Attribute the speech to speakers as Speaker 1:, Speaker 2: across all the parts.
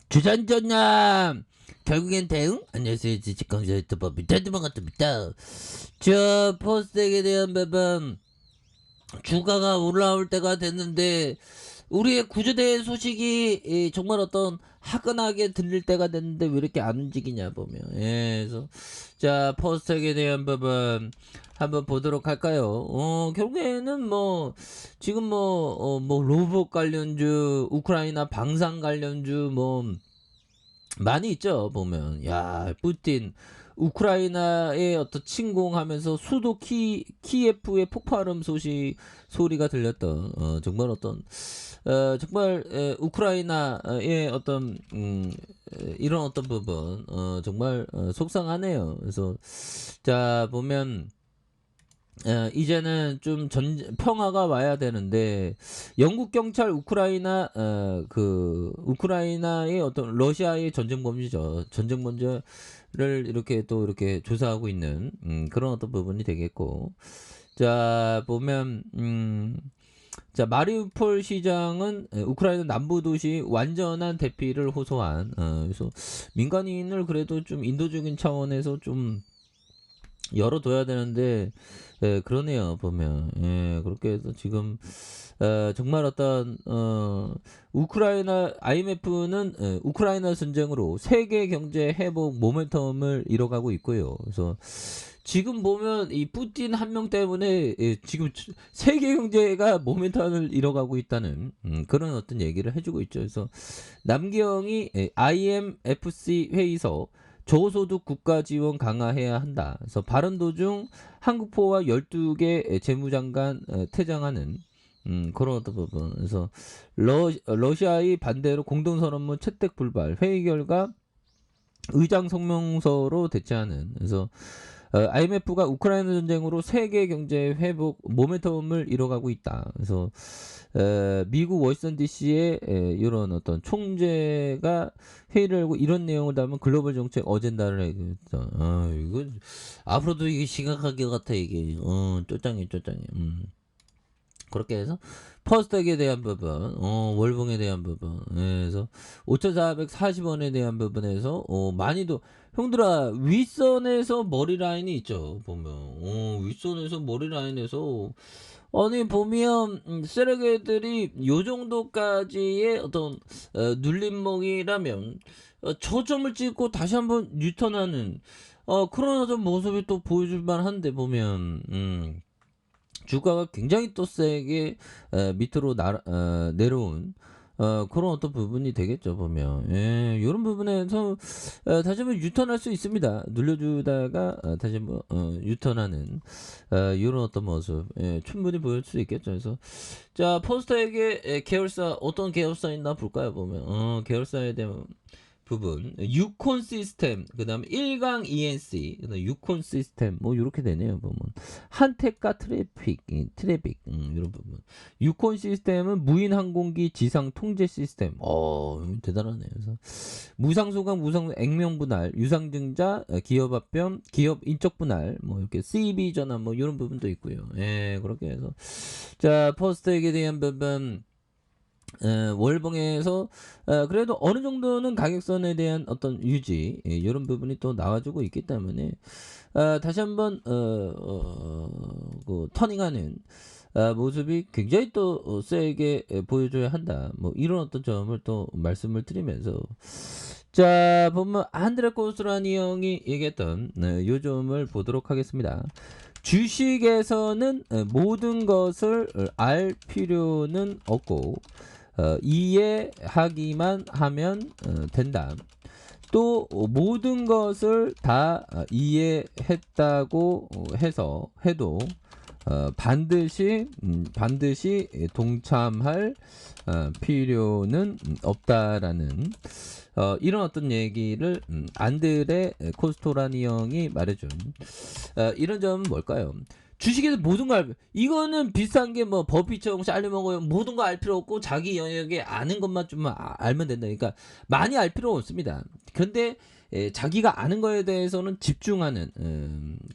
Speaker 1: 주산전남 결국엔 대응? 안녕하세요. 지식강좌 유튜버 미타드만 같습니다. 저 포스텍에 대한 부분 주가가 올라올 때가 됐는데 우리의 구조대 소식이 정말 어떤 화끈하게 들릴 때가 됐는데 왜 이렇게 안 움직이냐 보면 그래서 자 포스텍에 대한 부분 한번 보도록 할까요? 결국에는 뭐 지금 뭐 로봇 관련주 우크라이나 방산 관련주 뭐 많이 있죠. 보면 야 푸틴 우크라이나에 어떤 침공하면서 수도 키예프의 폭발음 소리가 들렸던 정말 어떤 정말 우크라이나의 어떤 이런 어떤 부분 정말 속상하네요. 그래서 자 보면 이제는 좀 평화가 와야 되는데 영국 경찰 우크라이나의 어떤 러시아의 전쟁 범죄죠. 전쟁 범죄를 이렇게 또 이렇게 조사하고 있는 그런 어떤 부분이 되겠고 자 보면 자 마리우폴 시장은 우크라이나 남부 도시 완전한 대피를 호소한 그래서 민간인을 그래도 좀 인도적인 차원에서 좀 열어둬야 되는데 그러네요 보면 그렇게 해서 지금 정말 어떤 우크라이나 IMF는 우크라이나 전쟁으로 세계 경제 회복 모멘텀을 잃어가고 있고요. 그래서 지금 보면 이 푸틴 한 명 때문에 지금 세계 경제가 모멘텀을 잃어가고 있다는 그런 어떤 얘기를 해주고 있죠. 그래서 남경이 IMFC 회의서 저소득 국가 지원 강화해야 한다. 그래서 발언 도중 한국포와 12개 재무장관 퇴장하는 그런 어떤 부분. 그래서 러시아의 반대로 공동선언문 채택 불발. 회의 결과 의장 성명서로 대체하는. 그래서 IMF가 우크라이나 전쟁으로 세계 경제 회복 모멘텀을 잃어가고 있다. 그래서 미국 워싱턴 DC의 이런 어떤 총재가 회의를 하고 이런 내용을 담은 글로벌 정책 어젠다를 얘기했다. 이거 앞으로도 이게 심각하게 같아 이게. 쪼짱해. 그렇게 해서 퍼스텍에 대한 부분, 월봉에 대한 부분, 그래서 5,440원에 대한 부분에서 많이도 형들아 윗선에서 머리 라인이 있죠 보면 윗선에서 머리 라인에서 아니 보면 쓰레기들이 요 정도까지의 어떤 눌림목이라면 저점을 찍고 다시 한번 유턴하는 그런 어떤 모습이 또 보여줄 만한데 보면 주가가 굉장히 또 세게 밑으로 내려온 그런 어떤 부분이 되겠죠 보면 이런 부분에서 다시 한번 유턴할 수 있습니다. 눌려주다가 다시 한번 유턴하는 이런 어떤 모습 충분히 보일 수 있겠죠. 그래서 자 포스터에게 계열사 어떤 계열사 있나 볼까요 보면 계열사에 대한 부분 유콘 시스템 그다음에 1강 ENC 그다음에 유콘 시스템 뭐 이렇게 되네요 보면 한택과 트래픽 이런 부분 유콘 시스템은 무인 항공기 지상 통제 시스템 대단하네요. 그래서 무상소강 무상 액면 분할 유상증자 기업 합병 기업 인적 분할 뭐 이렇게 CB 전환 뭐 이런 부분도 있고요. 그렇게 해서 자 퍼스트에게 대한 부분 월봉에서 그래도 어느 정도는 가격선에 대한 어떤 유지 이런 부분이 또 나와주고 있기 때문에 다시 한번 그 터닝하는 모습이 굉장히 또 세게 보여줘야 한다. 뭐 이런 어떤 점을 또 말씀을 드리면서 자 보면 안드레 코스라니 형이 얘기했던 요 점을 보도록 하겠습니다. 주식에서는 모든 것을 알 필요는 없고 이해하기만 하면 된다. 또 모든 것을 다 이해했다고 해도 반드시 동참할 필요는 없다라는 이런 어떤 얘기를 안드레 코스토라니 형이 말해준 이런 점은 뭘까요? 주식에서 모든 걸 이거는 비싼 게 뭐 버피처럼 쌀리먹어요. 모든 거 알 필요 없고 자기 영역에 아는 것만 좀 알면 된다. 그러니까 많이 알 필요 없습니다. 그런데 자기가 아는 거에 대해서는 집중하는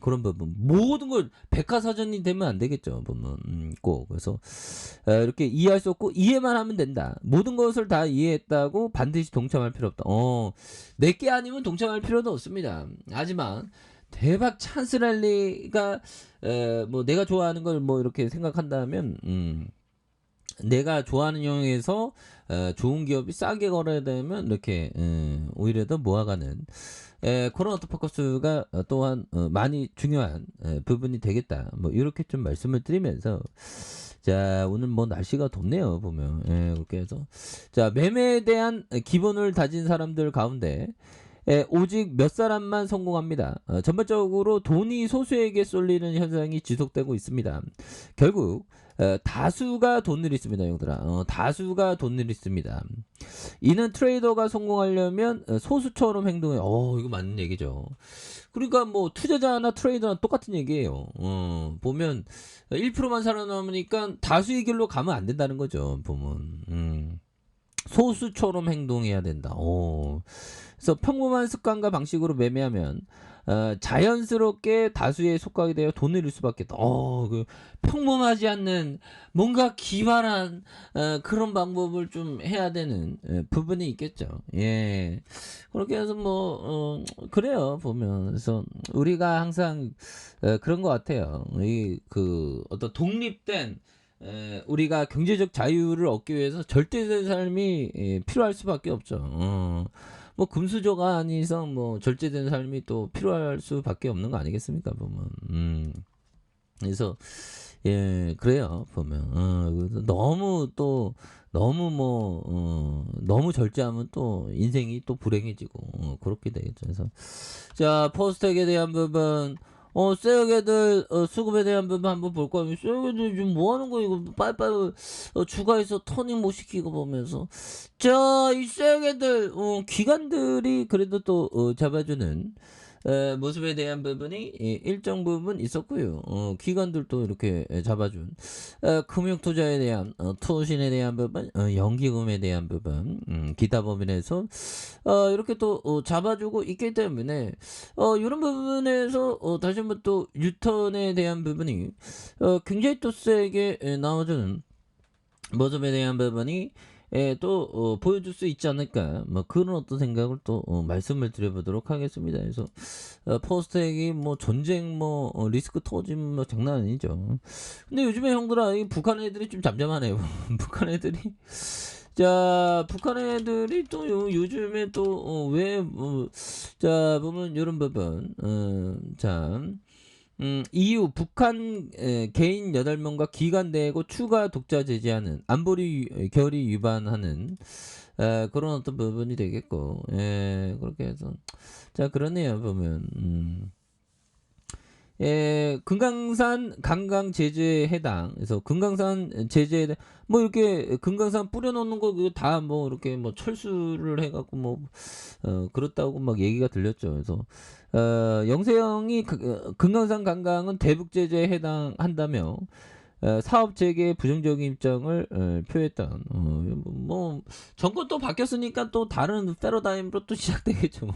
Speaker 1: 그런 부분. 모든 걸 백과사전이 되면 안 되겠죠. 보면 꼭 그래서 이렇게 이해할 수 없고 이해만 하면 된다. 모든 것을 다 이해했다고 반드시 동참할 필요 없다. 내게 아니면 동참할 필요도 없습니다. 하지만 대박 찬스 랠리가 뭐 내가 좋아하는 걸 뭐 이렇게 생각한다면 내가 좋아하는 영역에서 좋은 기업이 싸게 걸어야 되면 이렇게 오히려 더 모아가는 그런 포커스가 또한 많이 중요한 부분이 되겠다. 뭐 이렇게 좀 말씀을 드리면서 자 오늘 뭐 날씨가 덥네요 보면 그렇게 해서 자 매매에 대한 기본을 다진 사람들 가운데 오직 몇 사람만 성공합니다. 전반적으로 돈이 소수에게 쏠리는 현상이 지속되고 있습니다. 결국 다수가 돈을 있습니다, 형들아. 다수가 돈을 있습니다. 이는 트레이더가 성공하려면 소수처럼 행동해. 이거 맞는 얘기죠. 그러니까 뭐 투자자나 트레이더나 똑같은 얘기예요. 보면 1%만 살아남으니까 다수의 길로 가면 안 된다는 거죠. 보면 소수처럼 행동해야 된다. 그래서 평범한 습관과 방식으로 매매하면 자연스럽게 다수에 속하게 되어 돈을 잃을 수밖에 없다. 그 평범하지 않는 뭔가 기발한 그런 방법을 좀 해야 되는 부분이 있겠죠. 예. 그렇게 해서 뭐 그래요 보면 그래서 우리가 항상 그런 것 같아요. 이 그 어떤 독립된 우리가 경제적 자유를 얻기 위해서 절대된 삶이 필요할 수밖에 없죠. 뭐 금수저가 아닌 이상 뭐 절제된 삶이 또 필요할 수밖에 없는 거 아니겠습니까 보면. 그래서 그래요 보면 그래서 너무 또 너무 뭐 너무 절제하면 또 인생이 또 불행해지고 그렇게 되겠죠. 그래서 자 포스텍에 대한 부분 쇠역애들 수급에 대한 부분 한번 볼 거예요. 쇠역애들 지금 뭐 하는 거야 이거 빨리빨리 추가해서 터닝 못 시키고 보면서 자 이 쇠역애들 기관들이 그래도 또 잡아주는 모습에 대한 부분이 일정 부분 있었고요. 기관들도 이렇게 잡아준 금융투자에 대한 투신에 대한 부분, 연기금에 대한 부분, 기타 범위에서 이렇게 또 잡아주고 있기 때문에 이런 부분에서 다시 한번 또 유턴에 대한 부분이 굉장히 또 세게 나와주는 모습에 대한 부분이 또 보여줄 수 있지 않을까 뭐 그런 어떤 생각을 또 말씀을 드려보도록 하겠습니다. 그래서 포스텍이 뭐 전쟁 뭐 리스크 터짐 뭐 장난 아니죠. 근데 요즘에 형들아 이 북한 애들이 좀 잠잠하네요. 북한 애들이 자 북한 애들이 또 요즘에 또 왜 자 보면 이런 부분 자 이후 북한 개인 8명과 기관 내고 추가 독자 제재하는 안보리 결의 위반하는 그런 어떤 부분이 되겠고 그렇게 해서 자 그러네요 보면 금강산 관광 제재에 해당. 그래서 금강산 제재에 뭐 이렇게 금강산 뿌려놓는 거 그거 다 뭐 이렇게 뭐 철수를 해갖고 뭐 그렇다고 막 얘기가 들렸죠. 그래서 영세형이 금강산 관광은 대북 제재에 해당한다며 사업 재개에 부정적인 입장을 표했던. 뭐 정권 또 바뀌었으니까 또 다른 패러다임으로 또 시작되겠죠. 뭐.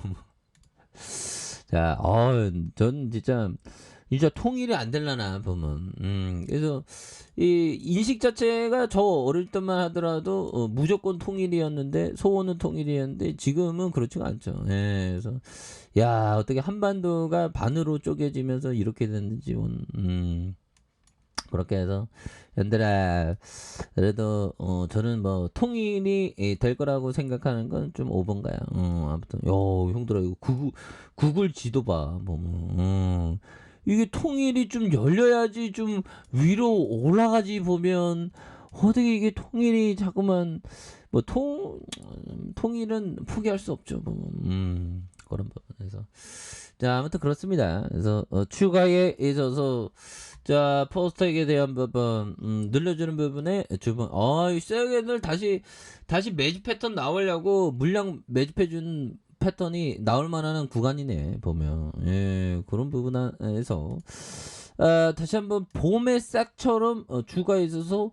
Speaker 1: 자, 전 진짜 통일이 안 될라나 보면. 그래서 이 인식 자체가 저 어릴 때만 하더라도 무조건 통일이었는데 소원은 통일이었는데 지금은 그렇지가 않죠. 그래서 야 어떻게 한반도가 반으로 쪼개지면서 이렇게 됐는지 그렇게 해서 연들아 그래도 저는 뭐 통일이 될 거라고 생각하는 건 좀 오번가요. 아무튼 형들아 이거 구글 지도 봐 보면 이게 통일이 좀 열려야지 좀 위로 올라가지 보면 어떻게 이게 통일이 자꾸만 뭐 통일은 포기할 수 없죠 보면 그런 부분에서 자 아무튼 그렇습니다. 그래서 추가에 있어서 자 포스텍에 대한 부분 늘려주는 부분에 주문 이 셀게들 다시 매집 패턴 나오려고 물량 매집해준 패턴이 나올 만한 구간이네 보면 그런 부분에서 다시 한번 봄의 싹처럼 주가에 있어서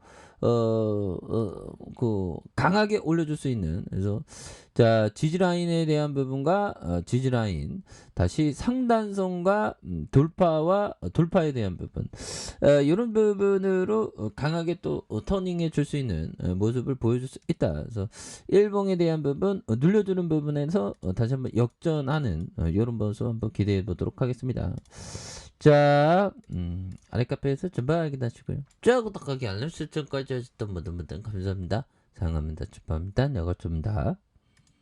Speaker 1: 강하게 올려줄 수 있는, 그래서 자 지지라인에 대한 부분과 지지라인 다시 상단선과 돌파에 대한 부분, 요런 부분으로 강하게 또 터닝해 줄 수 있는 모습을 보여줄 수 있다. 그래서 일봉에 대한 부분 눌려주는 부분에서 다시 한번 역전하는 요런 모습 한번 기대해 보도록 하겠습니다. 자, 아래 카페에서 전방 확인하시고요. 자, 구독하기 알람 설정까지 하셨던 모든 분들 감사합니다. 사랑합니다. 축하합니다. 내가 좀 더